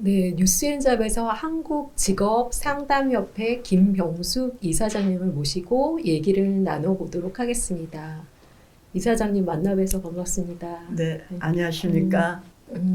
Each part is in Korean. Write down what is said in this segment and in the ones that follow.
네, 뉴스엔잡에서 한국직업상담협회 김병숙 이사장님을 모시고 얘기를 나눠보도록 하겠습니다. 이사장님 만나뵈서 반갑습니다. 네, 안녕하십니까.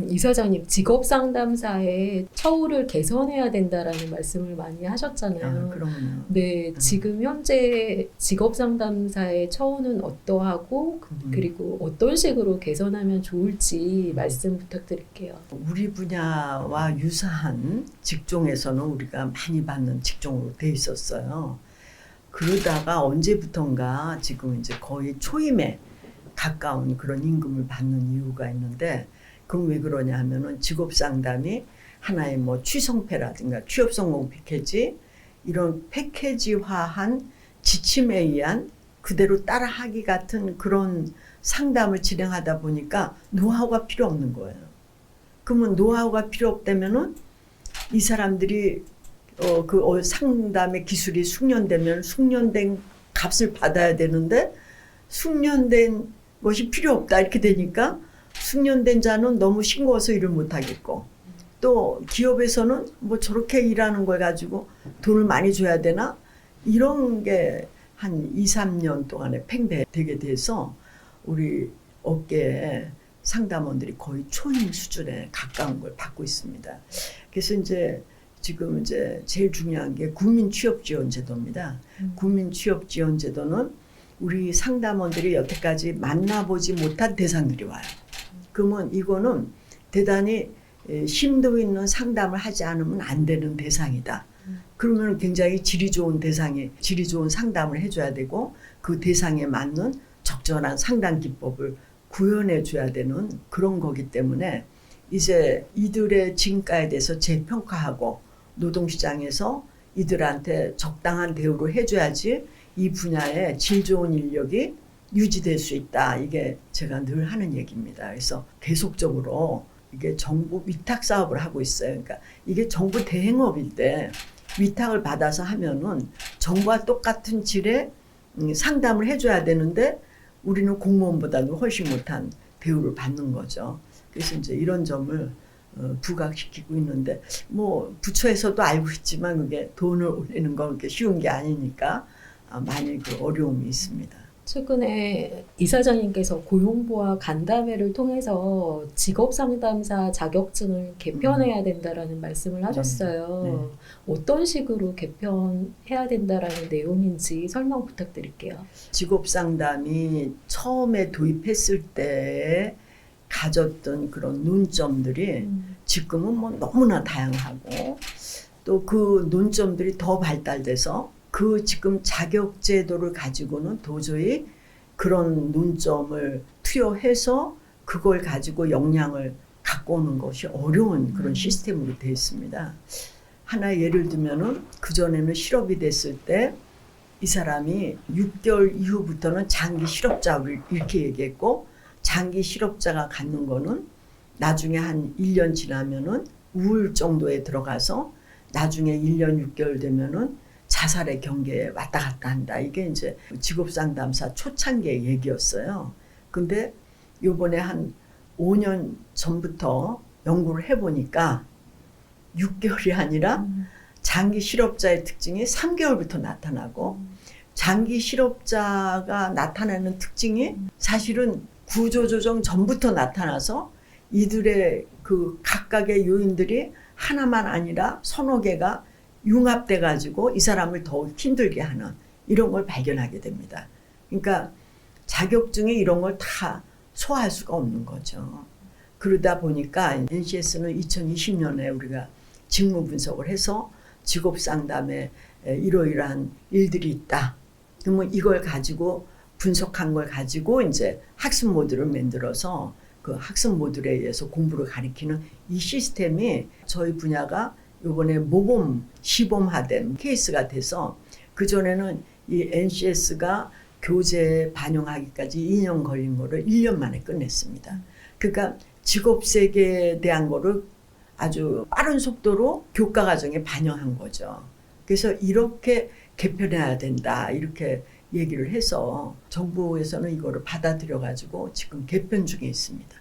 이사장님, 직업상담사의 처우를 개선해야 된다라는 말씀을 많이 아, 하셨잖아요. 그럼요. 네, 지금 현재 직업상담사의 처우는 어떠하고 그리고 어떤 식으로 개선하면 좋을지 말씀 부탁드릴게요. 우리 분야와 유사한 직종에서는 우리가 많이 받는 직종으로 돼 있었어요. 그러다가 언제부턴가 지금 이제 거의 초임에 가까운 그런 임금을 받는 이유가 있는데, 그럼 왜 그러냐 하면은 직업 상담이 하나의 뭐 취성패라든가 취업 성공 패키지, 이런 패키지화한 지침에 의한 그대로 따라하기 같은 그런 상담을 진행하다 보니까 노하우가 필요 없는 거예요. 그러면 노하우가 필요 없다면은 이 사람들이 상담의 기술이 숙련되면 숙련된 값을 받아야 되는데, 숙련된 것이 필요 없다 이렇게 되니까 숙련된 자는 너무 싱거워서 일을 못 하겠고, 또 기업에서는 뭐 저렇게 일하는 걸 가지고 돈을 많이 줘야 되나, 이런 게 한 2, 3년 동안에 팽배되게 돼서 우리 업계에 상담원들이 거의 초임 수준에 가까운 걸 받고 있습니다. 그래서 이제 지금 이제 제일 중요한 게 국민취업지원제도입니다. 국민취업지원제도는 우리 상담원들이 여태까지 만나보지 못한 대상들이 와요. 그러면 이거는 대단히 심도 있는 상담을 하지 않으면 안 되는 대상이다. 그러면 굉장히 질이 좋은 상담을 해줘야 되고, 그 대상에 맞는 적절한 상담 기법을 구현해 줘야 되는 그런 거기 때문에, 이제 이들의 진가에 대해서 재평가하고 노동시장에서 이들한테 적당한 대우를 해줘야지 이 분야에 질 좋은 인력이 유지될 수 있다. 이게 제가 늘 하는 얘기입니다. 그래서 계속적으로 이게 정부 위탁 사업을 하고 있어요. 그러니까 이게 정부 대행업일 때 위탁을 받아서 하면은 정부와 똑같은 질의 상담을 해줘야 되는데, 우리는 공무원보다도 훨씬 못한 대우를 받는 거죠. 그래서 이제 이런 점을 부각시키고 있는데, 뭐 부처에서도 알고 있지만 그게 돈을 올리는 건 그렇게 쉬운 게 아니니까 많이 그 어려움이 있습니다. 최근에 이사장님께서 고용부와 간담회를 통해서 직업상담사 자격증을 개편해야 된다라는 말씀을 하셨어요. 네. 어떤 식으로 개편해야 된다라는 내용인지 설명 부탁드릴게요. 직업 상담이 처음에 도입했을 때 가졌던 그런 논점들이 지금은 뭐 너무나 다양하고, 또 그 논점들이 더 발달돼서 그 지금 자격 제도를 가지고는 도저히 그런 논점을 투여해서 그걸 가지고 역량을 갖고 오는 것이 어려운 그런 시스템으로 되어 있습니다. 하나 예를 들면은, 그전에는 실업이 됐을 때 이 사람이 6개월 이후부터는 장기 실업자를 이렇게 얘기했고, 장기 실업자가 갖는 거는 나중에 한 1년 지나면은 우울 정도에 들어가서 나중에 1년 6개월 되면은 자살의 경계에 왔다 갔다 한다. 이게 이제 직업상담사 초창기의 얘기였어요. 근데 요번에 한 5년 전부터 연구를 해보니까 6개월이 아니라 장기 실업자의 특징이 3개월부터 나타나고, 장기 실업자가 나타나는 특징이 사실은 구조조정 전부터 나타나서 이들의 그 각각의 요인들이 하나만 아니라 서너 개가 융합돼 가지고 이 사람을 더욱 힘들게 하는 이런 걸 발견하게 됩니다. 그러니까 자격증이 이런 걸 다 소화할 수가 없는 거죠. 그러다 보니까 NCS는 2020년에 우리가 직무 분석을 해서 직업 상담에 이러이러한 일들이 있다. 그러면 이걸 가지고 분석한 걸 가지고 이제 학습 모듈을 만들어서 그 학습 모듈에 의해서 공부를 가리키는 이 시스템이 저희 분야가 이번에 모범 시범화된 케이스가 돼서, 그전에는 이 NCS가 교재에 반영하기까지 2년 걸린 거를 1년 만에 끝냈습니다. 그러니까 직업 세계에 대한 거를 아주 빠른 속도로 교과 과정에 반영한 거죠. 그래서 이렇게 개편해야 된다 이렇게 얘기를 해서 정부에서는 이거를 받아들여 가지고 지금 개편 중에 있습니다.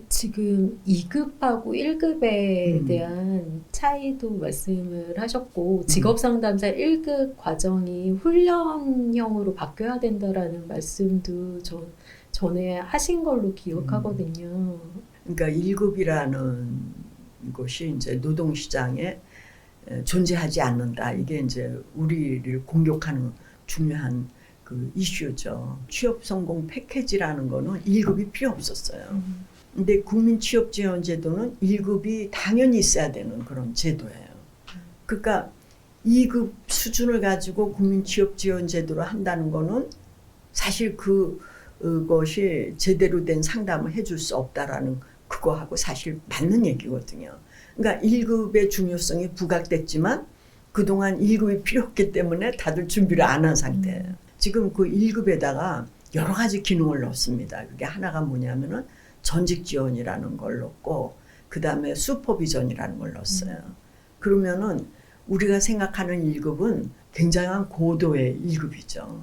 지금 2급하고 1급에 음. 대한 차이도 말씀을 하셨고, 직업 상담사 1급 과정이 훈련형으로 바뀌어야 된다라는 말씀도 전에 하신 걸로 기억하거든요. 그러니까 1급이라는 것이 이제 노동시장에 존재하지 않는다. 이게 이제 우리를 공격하는 중요한 그 이슈죠. 취업 성공 패키지라는 거는 1급이 필요 없었어요. 근데 국민취업지원제도는 1급이 당연히 있어야 되는 그런 제도예요. 그러니까 2급 수준을 가지고 국민취업지원제도를 한다는 거는 사실 그것이 제대로 된 상담을 해줄 수 없다라는 그거하고 사실 맞는 얘기거든요. 그러니까 1급의 중요성이 부각됐지만 그동안 1급이 필요 없기 때문에 다들 준비를 안 한 상태예요. 지금 그 1급에다가 여러 가지 기능을 넣습니다. 그게 하나가 뭐냐면은 전직 지원이라는 걸 넣고 그 다음에 슈퍼비전이라는 걸 넣었어요. 그러면은 우리가 생각하는 1급은 굉장한 고도의 1급이죠.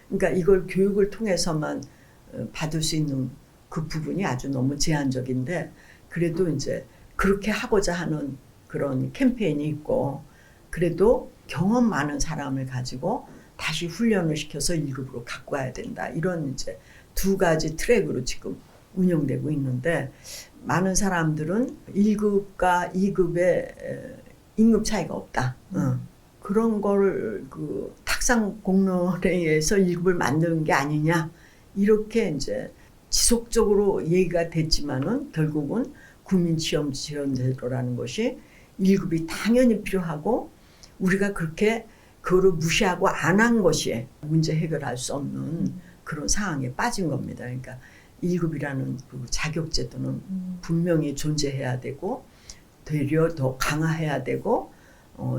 그러니까 이걸 교육을 통해서만 받을 수 있는 그 부분이 아주 너무 제한적인데 그래도 이제 그렇게 하고자 하는 그런 캠페인이 있고 그래도 경험 많은 사람을 가지고 다시 훈련을 시켜서 1급으로 갖고 와야 된다. 이런 이제 두 가지 트랙으로 지금 운영되고 있는데 많은 사람들은 1급과 2급의 임금 차이가 없다. 그런 걸 그 탁상 공론에 의해서 1급을 만드는 게 아니냐. 이렇게 이제 지속적으로 얘기가 됐지만은 결국은 국민취업지원제도라는 것이 1급이 당연히 필요하고 우리가 그렇게 그거를 무시하고 안 한 것이 문제 해결할 수 없는 그런 상황에 빠진 겁니다. 그러니까 1급이라는 그 자격제도는 분명히 존재해야 되고 되려 더 강화해야 되고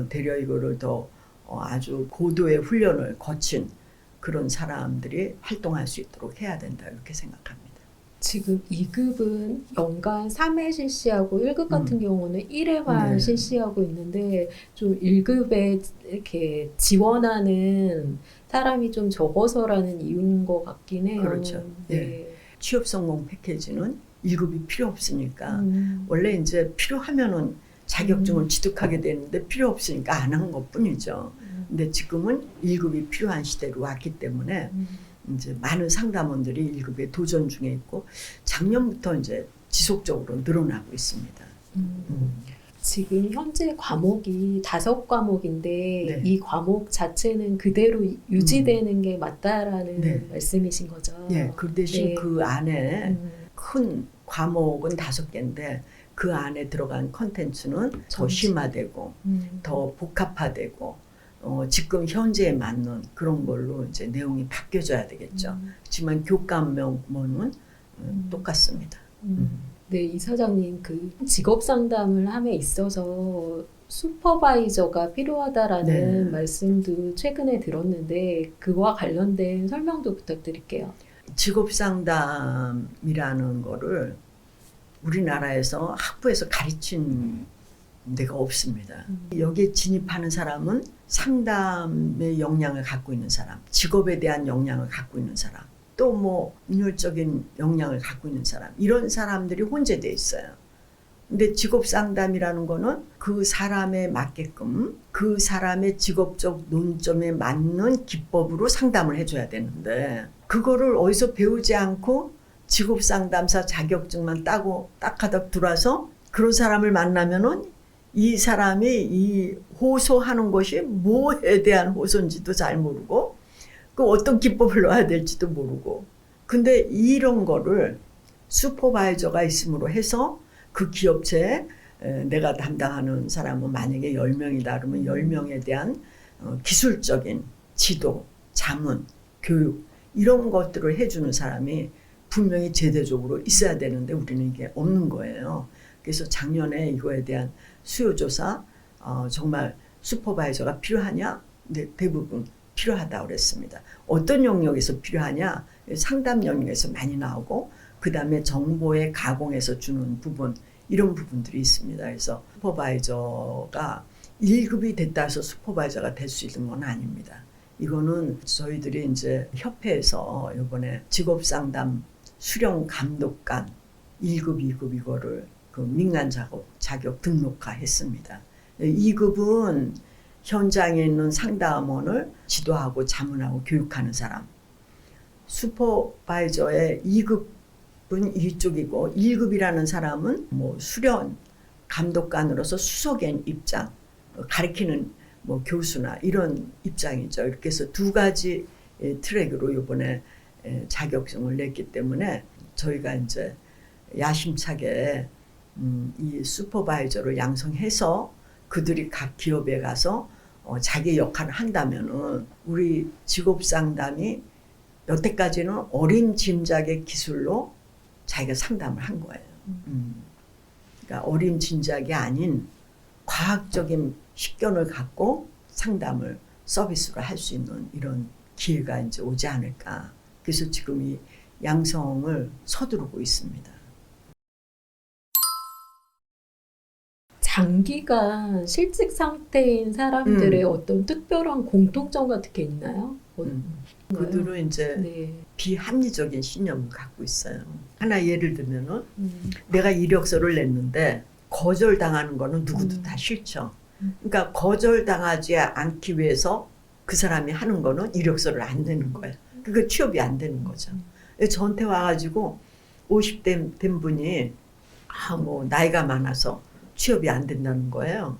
되려 이거를 더 아주 고도의 훈련을 거친 그런 사람들이 활동할 수 있도록 해야 된다 이렇게 생각합니다. 지금 2급은 연간 3회 실시하고 1급 같은 경우는 1회만 네. 실시하고 있는데 좀 1급에 이렇게 지원하는 사람이 좀 적어서라는 이유인 것 같긴 해요. 그렇죠. 네. 취업 성공 패키지는 1급이 필요 없으니까 원래 이제 필요하면은 자격증을 취득하게 되는데 필요 없으니까 안 한 것뿐이죠. 근데 지금은 1급이 필요한 시대로 왔기 때문에 이제 많은 상담원들이 1급에 도전 중에 있고 작년부터 이제 지속적으로 늘어나고 있습니다. 지금 현재 과목이 5과목인데 네. 이 과목 자체는 그대로 유지되는 게 맞다라는 네. 말씀이신 거죠? 예, 그 대신 네. 그 안에 큰 과목은 5개인데 그 안에 들어간 컨텐츠는 더 정치. 심화되고 더 복합화되고 지금 현재에 맞는 그런 걸로 이제 내용이 바뀌어져야 되겠죠. 그렇지만 교과목은 똑같습니다. 네, 이사장님 그 직업 상담을 함에 있어서 슈퍼바이저가 필요하다라는 네. 말씀도 최근에 들었는데 그와 관련된 설명도 부탁드릴게요. 직업 상담이라는 거를 우리나라에서 학부에서 가르친 데가 없습니다. 여기에 진입하는 사람은 상담의 역량을 갖고 있는 사람, 직업에 대한 역량을 갖고 있는 사람, 또 뭐 인율적인 역량을 갖고 있는 사람, 이런 사람들이 혼재되어 있어요. 근데 직업 상담이라는 거는 그 사람에 맞게끔 그 사람의 직업적 논점에 맞는 기법으로 상담을 해줘야 되는데 그거를 어디서 배우지 않고 직업 상담사 자격증만 따고 딱하다 들어와서 그런 사람을 만나면은 이 사람이 이 호소하는 것이 뭐에 대한 호소인지도 잘 모르고 그 어떤 기법을 넣어야 될지도 모르고 근데 이런 거를 슈퍼바이저가 있음으로 해서 그 기업체에 내가 담당하는 사람은 만약에 10명이다 그러면 10명에 대한 기술적인 지도, 자문, 교육 이런 것들을 해주는 사람이 분명히 제도적으로 있어야 되는데 우리는 이게 없는 거예요. 그래서 작년에 이거에 대한 수요조사 정말 슈퍼바이저가 필요하냐? 네, 대부분 필요하다고 그랬습니다. 어떤 영역에서 필요하냐? 상담 영역에서 많이 나오고 그 다음에 정보의 가공해서 주는 부분 이런 부분들이 있습니다. 그래서 슈퍼바이저가 1급이 됐다 해서 슈퍼바이저가 될 수 있는 건 아닙니다. 이거는 저희들이 이제 협회에서 이번에 직업상담 수령 감독관 1급, 2급 이거를 그 민간 자격 등록화했습니다. 2급은 현장에 있는 상담원을 지도하고 자문하고 교육하는 사람. 슈퍼바이저의 2급은 이쪽이고 1급이라는 사람은 뭐 수련 감독관으로서 수석인 입장, 가르치는 뭐 교수나 이런 입장이죠. 이렇게 해서 두 가지 트랙으로 이번에 자격증을 냈기 때문에 저희가 이제 야심차게 이 슈퍼바이저를 양성해서 그들이 각 기업에 가서 자기 역할을 한다면은 우리 직업 상담이 여태까지는 어린 짐작의 기술로 자기가 상담을 한 거예요. 그러니까 어린 짐작이 아닌 과학적인 식견을 갖고 상담을 서비스로 할 수 있는 이런 기회가 이제 오지 않을까. 그래서 지금 이 양성을 서두르고 있습니다. 장기간 실직 상태인 사람들의 어떤 특별한 공통점 같은 게 있나요? 그들은 이제 네. 비합리적인 신념을 갖고 있어요. 하나 예를 들면은 내가 이력서를 냈는데 거절당하는 거는 누구도 다 싫죠. 그러니까 거절당하지 않기 위해서 그 사람이 하는 거는 이력서를 안 내는 거예요. 그게 취업이 안 되는 거죠. 저한테 와가지고 50대 된 분이 뭐 나이가 많아서 취업이 안 된다는 거예요.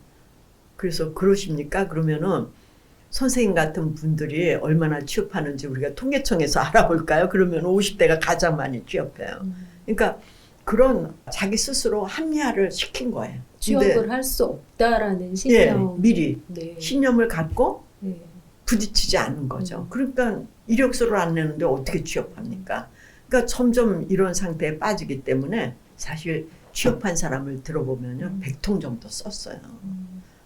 그래서 그러십니까? 그러면은 선생님 같은 분들이 얼마나 취업하는지 우리가 통계청에서 알아볼까요? 그러면 50대가 가장 많이 취업해요. 그러니까 그런 자기 스스로 합리화를 시킨 거예요. 취업을 할 수 없다라는 신념. 미리 네. 신념을 갖고 네. 부딪히지 않는 거죠. 그러니까 이력서를 안 내는데 어떻게 취업합니까? 그러니까 점점 이런 상태에 빠지기 때문에 사실 취업한 사람을 들어보면요 100통 정도 썼어요.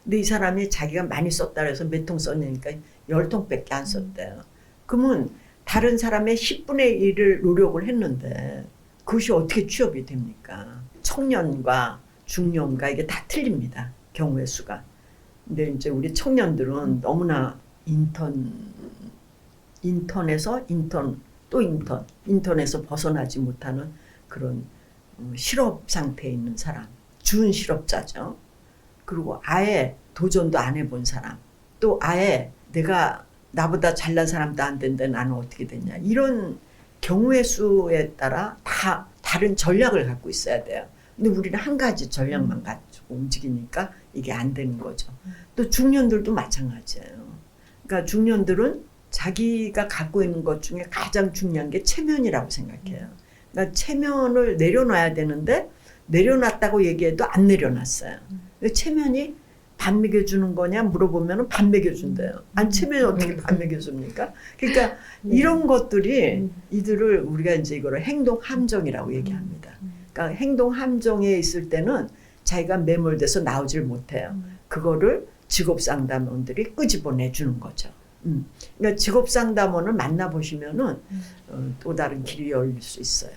근데 이 사람이 자기가 많이 썼다 그래서 몇 통 썼냐니까 10통밖에 안 썼대요. 그러면 다른 사람의 10분의 1을 노력을 했는데 그것이 어떻게 취업이 됩니까? 청년과 중년과 이게 다 틀립니다. 경우의 수가. 근데 이제 우리 청년들은 너무나 인턴에서 벗어나지 못하는 그런 실업 상태에 있는 사람, 준실업자죠. 그리고 아예 도전도 안 해본 사람, 또 아예 내가 나보다 잘난 사람도 안 된데 나는 어떻게 됐냐. 이런 경우의 수에 따라 다 다른 전략을 갖고 있어야 돼요. 근데 우리는 한 가지 전략만 가지고 움직이니까 이게 안 되는 거죠. 또 중년들도 마찬가지예요. 그러니까 중년들은 자기가 갖고 있는 것 중에 가장 중요한 게 체면이라고 생각해요. 그러니까 체면을 내려놔야 되는데 내려놨다고 얘기해도 안 내려놨어요. 체면이 밥 먹여주는 거냐 물어보면 밥 먹여준대요. 안 체면이 어떻게 밥 먹여줍니까? 그러니까 이런 것들이 이들을 우리가 이제 이거를 행동 함정이라고 얘기합니다. 그러니까 행동 함정에 있을 때는 자기가 매몰돼서 나오질 못해요. 그거를 직업 상담원들이 끄집어내 주는 거죠. 그러니까 직업 상담원을 만나보시면은 또 다른 길이 열릴 수 있어요.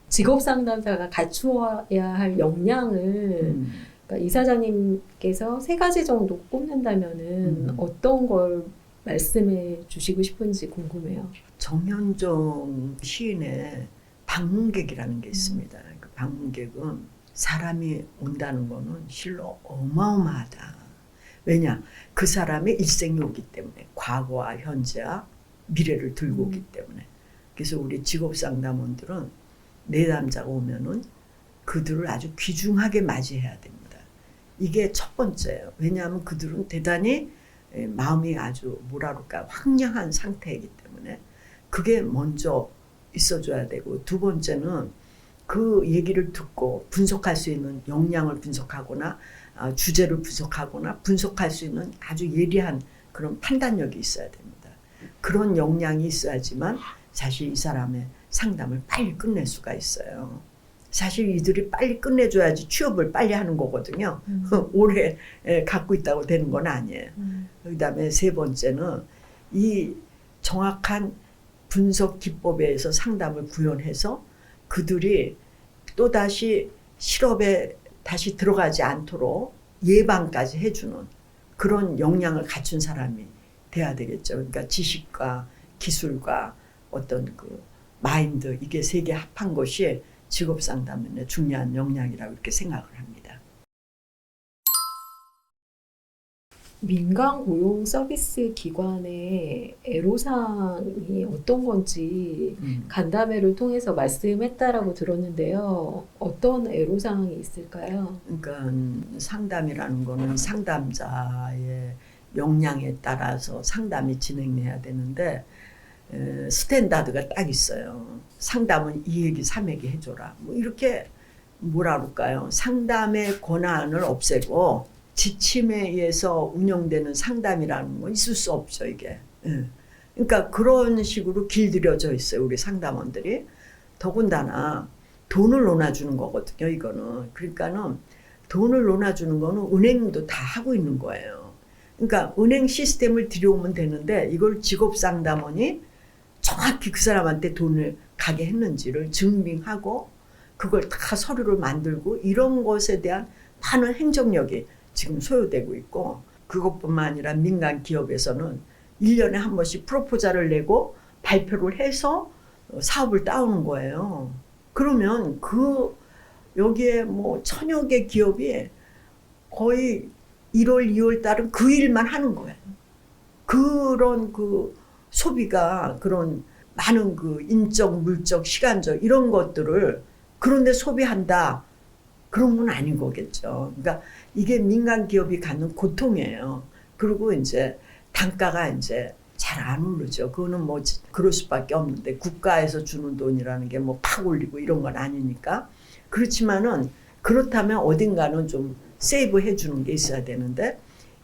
직업 상담사가 갖추어야 할 역량을 그러니까 이사장님께서 3가지 정도 꼽는다면은 어떤 걸 말씀해 주시고 싶은지 궁금해요. 정현종 시인의 방문객이라는 게 있습니다. 그 방문객은 사람이 온다는 거는 실로 어마어마하다. 왜냐? 그 사람의 일생이 오기 때문에 과거와 현재와 미래를 들고 오기 때문에. 그래서 우리 직업상담원들은 내담자가 오면은 그들을 아주 귀중하게 맞이해야 됩니다. 이게 첫 번째예요. 왜냐하면 그들은 대단히 마음이 아주 뭐라 그럴까 황량한 상태이기 때문에 그게 먼저 있어줘야 되고, 두 번째는 그 얘기를 듣고 분석할 수 있는 역량을 분석하거나 주제를 분석하거나 분석할 수 있는 아주 예리한 그런 판단력이 있어야 됩니다. 그런 역량이 있어야지만 사실 이 사람의 상담을 빨리 끝낼 수가 있어요. 사실 이들이 빨리 끝내줘야지 취업을 빨리 하는 거거든요. 오래 갖고 있다고 되는 건 아니에요. 그 다음에 세 번째는 이 정확한 분석 기법에 의해서 상담을 구현해서 그들이 또다시 실업에 다시 들어가지 않도록 예방까지 해주는 그런 역량을 갖춘 사람이 돼야 되겠죠. 그러니까 지식과 기술과 어떤 그 마인드, 이게 세 개 합한 것이 직업 상담의 중요한 역량이라고 이렇게 생각을 합니다. 민간 고용 서비스 기관의 애로사항이 어떤 건지 간담회를 통해서 말씀했다라고 들었는데요. 어떤 애로사항이 있을까요? 그러니까 상담이라는 거는 상담자의 역량에 따라서 상담이 진행돼야 되는데 스탠다드가 딱 있어요. 상담은 2회기 3회기 해줘라. 뭐 이렇게 뭐라 그럴까요? 상담의 권한을 없애고 지침에 의해서 운영되는 상담이라는 건 있을 수 없죠, 이게. 그러니까 그런 식으로 길들여져 있어요, 우리 상담원들이. 더군다나 돈을 논아주는 거거든요, 이거는. 그러니까는 돈을 논아주는 거는 은행도 다 하고 있는 거예요. 그러니까 은행 시스템을 들여오면 되는데 이걸 직업 상담원이 정확히 그 사람한테 돈을 가게 했는지를 증빙하고 그걸 다 서류를 만들고 이런 것에 대한 많은 행정력이 지금 소요되고 있고, 그것뿐만 아니라 민간 기업에서는 1년에 한 번씩 프로포잘을 내고 발표를 해서 사업을 따오는 거예요. 그러면 여기에 뭐 1000여 개 기업이 거의 1월, 2월 달은 그 일만 하는 거예요. 그런 소비가 그런 많은 인적, 물적, 시간적 이런 것들을 그런데 소비한다. 그런 건 아닌 거겠죠. 그러니까 이게 민간 기업이 갖는 고통이에요. 그리고 이제 단가가 이제 잘 안 오르죠. 그거는 뭐 그럴 수밖에 없는데 국가에서 주는 돈이라는 게 뭐 팍 올리고 이런 건 아니니까. 그렇지만은 그렇다면 어딘가는 좀 세이브 해주는 게 있어야 되는데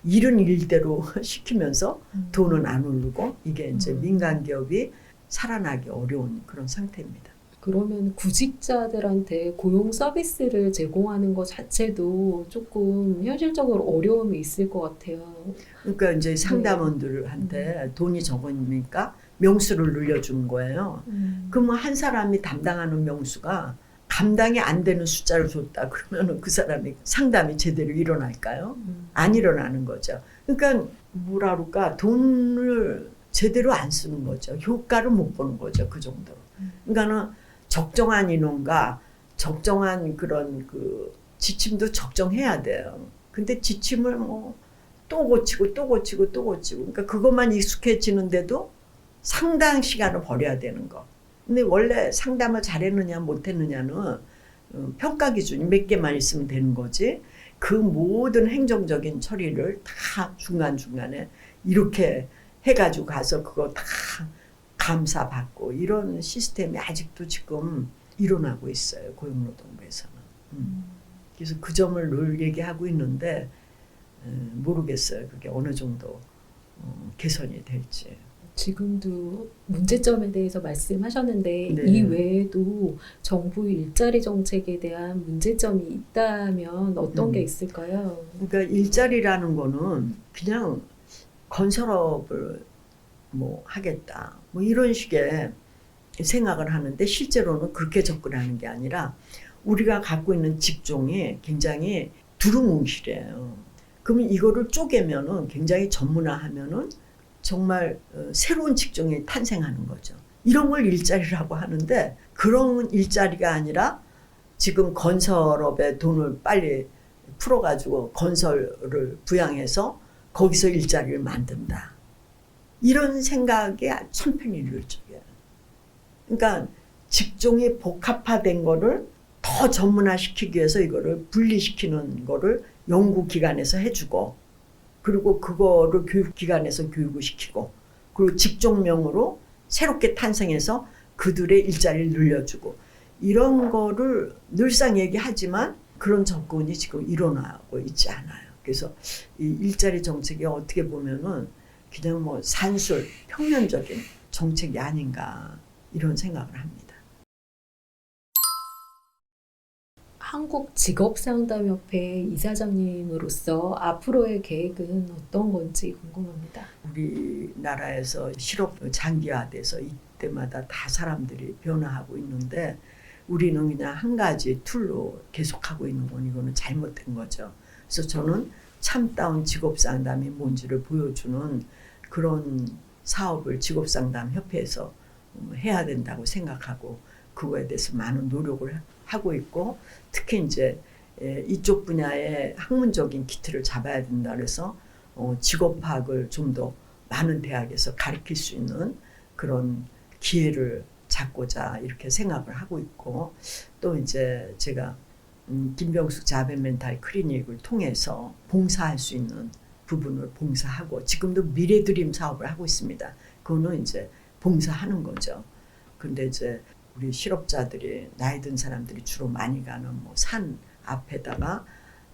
일은 일대로 시키면서 돈은 안 오르고 이게 이제 민간 기업이 살아나기 어려운 그런 상태입니다. 그러면 구직자들한테 고용 서비스를 제공하는 것 자체도 조금 현실적으로 어려움이 있을 것 같아요. 그러니까 이제 상담원들한테 돈이 적으니까 명수를 늘려주는 거예요. 그러면 한 사람이 담당하는 명수가 감당이 안 되는 숫자를 줬다 그러면 그 사람이 상담이 제대로 일어날까요? 안 일어나는 거죠. 그러니까 뭐라 그럴까, 돈을 제대로 안 쓰는 거죠. 효과를 못 보는 거죠. 그 정도로. 그러니까는 적정한 인원과 적정한 그런 지침도 적정해야 돼요. 근데 지침을 뭐 또 고치고 또 고치고 또 고치고, 그러니까 그것만 익숙해지는데도 상당 시간을 버려야 되는 거. 근데 원래 상담을 잘했느냐 못했느냐는 평가 기준이 몇 개만 있으면 되는 거지, 그 모든 행정적인 처리를 다 중간중간에 이렇게 해가지고 가서 그거 다 감사받고 이런 시스템이 아직도 지금 일어나고 있어요, 고용노동부에서는. 그래서 그 점을 늘 얘기하고 있는데 모르겠어요. 그게 어느 정도 개선이 될지. 지금도 문제점에 대해서 말씀하셨는데 네. 이 외에도 정부 일자리 정책에 대한 문제점이 있다면 어떤 게 있을까요? 그러니까 일자리라는 거는 그냥 건설업을 뭐 하겠다 뭐 이런 식의 생각을 하는데 실제로는 그렇게 접근하는 게 아니라 우리가 갖고 있는 직종이 굉장히 두루뭉실해요. 그러면 이거를 쪼개면은 굉장히 전문화하면은 정말 새로운 직종이 탄생하는 거죠. 이런 걸 일자리라고 하는데 그런 일자리가 아니라 지금 건설업에 돈을 빨리 풀어가지고 건설을 부양해서 거기서 일자리를 만든다. 이런 생각이 천편일률적이에요. 그러니까 직종이 복합화된 거를 더 전문화시키기 위해서 이거를 분리시키는 거를 연구기관에서 해주고, 그리고 그거를 교육기관에서 교육을 시키고, 그리고 직종명으로 새롭게 탄생해서 그들의 일자리를 늘려주고, 이런 거를 늘상 얘기하지만 그런 접근이 지금 일어나고 있지 않아요. 그래서 이 일자리 정책이 어떻게 보면은 그냥 뭐 산술, 평면적인 정책이 아닌가 이런 생각을 합니다. 한국직업상담협회 이사장님으로서 앞으로의 계획은 어떤 건지 궁금합니다. 우리나라에서 실업 장기화돼서 이때마다 다 사람들이 변화하고 있는데 우리는 그냥 한 가지 툴로 계속하고 있는 건 이거는 잘못된 거죠. 그래서 저는 참다운 직업상담이 뭔지를 보여주는 그런 사업을 직업상담협회에서 해야 된다고 생각하고, 그거에 대해서 많은 노력을 하고 있고 특히 이제 이쪽 분야의 학문적인 기틀을 잡아야 된다 그래서 직업학을 좀 더 많은 대학에서 가르칠 수 있는 그런 기회를 잡고자 이렇게 생각을 하고 있고 또 이제 제가 김병숙 자폐 멘탈 클리닉을 통해서 봉사할 수 있는 부분을 봉사하고 지금도 미래 드림 사업을 하고 있습니다. 그거는 이제 봉사하는 거죠. 근데 이제 우리 실업자들이 나이 든 사람들이 주로 많이 가는 뭐 산 앞에다가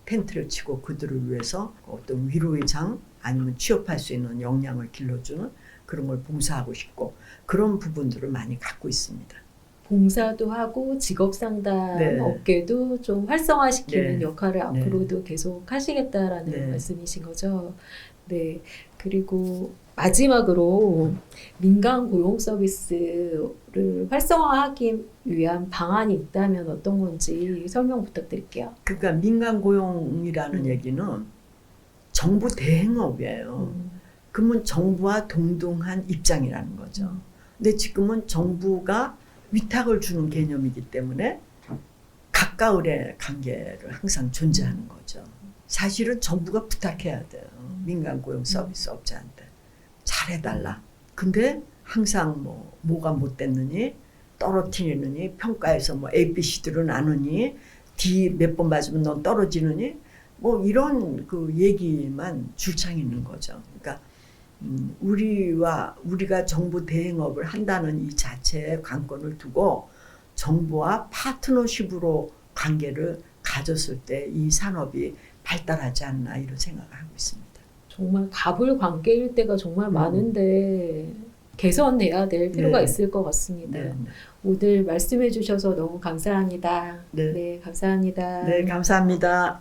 텐트를 치고 그들을 위해서 어떤 위로의 장 아니면 취업할 수 있는 역량을 길러주는 그런 걸 봉사하고 싶고 그런 부분들을 많이 갖고 있습니다. 봉사도 하고 직업 상담 네. 업계도 좀 활성화시키는 네. 역할을 네. 앞으로도 계속 하시겠다라는 네. 말씀이신 거죠. 네. 그리고 마지막으로 민간 고용 서비스를 활성화하기 위한 방안이 있다면 어떤 건지 설명 부탁드릴게요. 그러니까 민간 고용이라는 얘기는 정부 대행업이에요. 그러면 정부와 동등한 입장이라는 거죠. 근데 지금은 정부가 위탁을 주는 개념이기 때문에 가까울의 관계를 항상 존재하는 거죠. 사실은 정부가 부탁해야 돼요. 민간 고용 서비스 업체한테. 잘해달라. 근데 항상 뭐가 못 됐느니 떨어뜨리느니 평가에서 뭐 A, B, C들은 나누니 D 몇 번 맞으면 넌 떨어지느니 뭐 이런 그 얘기만 줄창 있는 거죠. 그러니까 우리가 정부 대행업을 한다는 이 자체의 관건을 두고 정부와 파트너십으로 관계를 가졌을 때 이 산업이 발달하지 않나 이런 생각을 하고 있습니다. 정말 갑을 관계일 때가 정말 많은데 개선돼야 될 필요가 네. 있을 것 같습니다. 네, 오늘 말씀해 주셔서 너무 감사합니다. 네. 네, 감사합니다. 네, 감사합니다.